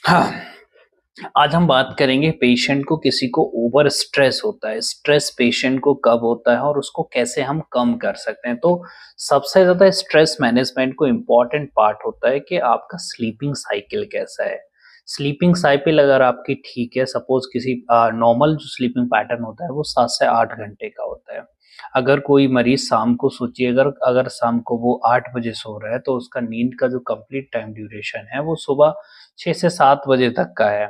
हाँ, आज हम बात करेंगे पेशेंट को किसी को ओवर स्ट्रेस होता है, स्ट्रेस पेशेंट को कब होता है और उसको कैसे हम कम कर सकते हैं। तो सबसे ज़्यादा स्ट्रेस मैनेजमेंट को इम्पोर्टेंट पार्ट होता है कि आपका स्लीपिंग साइकिल कैसा है। स्लीपिंग साइकिल अगर आपकी ठीक है, सपोज़ किसी नॉर्मल जो स्लीपिंग पैटर्न होता है वो 7 से 8 घंटे का होता है। अगर कोई मरीज़ शाम को सोचिए अगर अगर शाम को वो 8 बजे सो रहा है तो उसका नींद का जो कंप्लीट टाइम ड्यूरेशन है वो सुबह 6 से 7 बजे तक का है।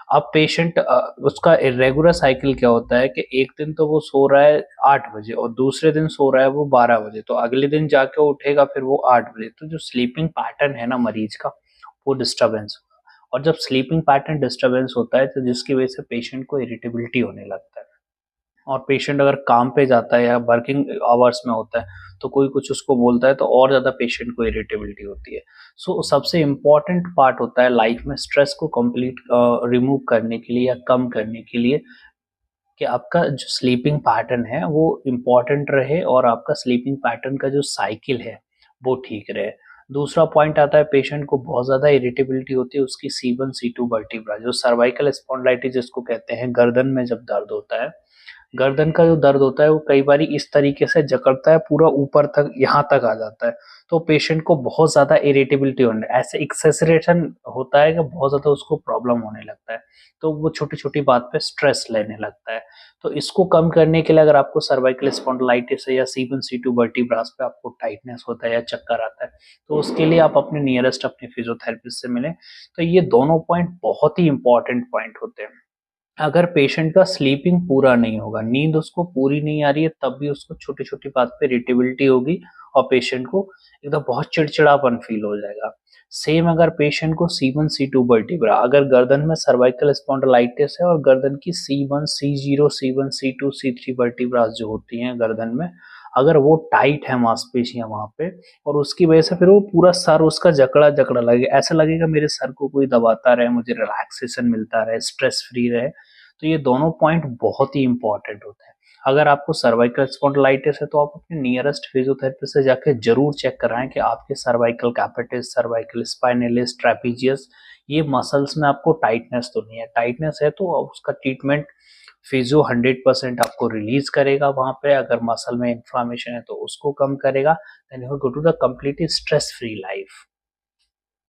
अब पेशेंट उसका इर्रेगुलर साइकिल क्या होता है कि एक दिन तो वो सो रहा है 8 बजे और दूसरे दिन सो रहा है वो 12 बजे, तो अगले दिन जाके वो उठेगा फिर वो 8 बजे। तो जो स्लीपिंग पैटर्न है ना मरीज का, वो डिस्टर्बेंस होगा और जब स्लीपिंग पैटर्न डिस्टर्बेंस होता है तो जिसकी वजह से पेशेंट को इरिटेबिलिटी होने लगता है। और पेशेंट अगर काम पे जाता है या वर्किंग आवर्स में होता है, तो कोई कुछ उसको बोलता है तो और ज़्यादा पेशेंट को इरिटेबिलिटी होती है। सो सबसे इम्पोर्टेंट पार्ट होता है लाइफ में स्ट्रेस को कंप्लीट रिमूव करने के लिए या कम करने के लिए कि आपका जो स्लीपिंग पैटर्न है वो इम्पोर्टेंट रहे और आपका स्लीपिंग पैटर्न का जो साइकिल है वो ठीक रहे। दूसरा पॉइंट आता है पेशेंट को बहुत ज़्यादा इरिटेबिलिटी होती है उसकी C1 C2 वर्टिब्रा जो सर्वाइकल स्पॉन्डिलाइटिस जिसको कहते हैं, गर्दन में जब दर्द होता है, गर्दन का जो दर्द होता है वो कई बारी इस तरीके से जकड़ता है पूरा ऊपर तक यहाँ तक आ जाता है। तो पेशेंट को बहुत ज़्यादा इरिटेबिलिटी होने ऐसे एक्सेसरेशन होता है कि बहुत ज़्यादा उसको प्रॉब्लम होने लगता है। तो वो छोटी-छोटी बात पे स्ट्रेस लेने लगता है। तो इसको कम करने के लिए अगर आपको सर्वाइकल स्पॉन्डिलाइटिस है या C1 C2 वर्टिब्रास पे आपको टाइटनेस होता है या चक्कर आता है, तो उसके लिए आप अपने नियरेस्ट अपने फिजियोथेरेपिस्ट से मिलें। तो ये दोनों पॉइंट बहुत ही इम्पोर्टेंट पॉइंट होते हैं। अगर पेशेंट का स्लीपिंग पूरा नहीं होगा, नींद उसको पूरी नहीं आ रही है, तब भी उसको छोटी-छोटी बात पे इरिटेबिलिटी होगी और पेशेंट को एकदम बहुत चिड़चिड़ापन फ़ील हो जाएगा। सेम अगर पेशेंट को C1 C2 वर्टिब्रा अगर गर्दन में सर्वाइकल स्पॉन्डिलाइटिस है और गर्दन की C1 C0 C1 C2 C3 vertebras जो होती हैं गर्दन में, अगर वो टाइट है मांसपेशियाँ वहाँ पे और उसकी वजह से फिर वो पूरा सर उसका जकड़ा-जकड़ा लगेगा, ऐसा लगेगा मेरे सर को कोई दबाता रहे, मुझे रिलैक्सेशन मिलता रहे, स्ट्रेस फ्री रहे। तो ये दोनों पॉइंट बहुत ही इम्पोर्टेंट होते हैं। अगर आपको सर्वाइकल स्पॉन्डिलाइटिस है तो आप अपने नियरेस्ट फिजियोथेरेपिस्ट से जाके ज़रूर चेक कराएँ कि आपके cervical capitis, cervical spinalis, trapezius ये मसल्स में आपको टाइटनेस तो नहीं है। टाइटनेस है तो उसका ट्रीटमेंट फिजियो 100% आपको रिलीज़ करेगा वहाँ पे। अगर मसल में इन्फ्लेमेशन है तो उसको कम करेगा। Then you go to the completely stress free life.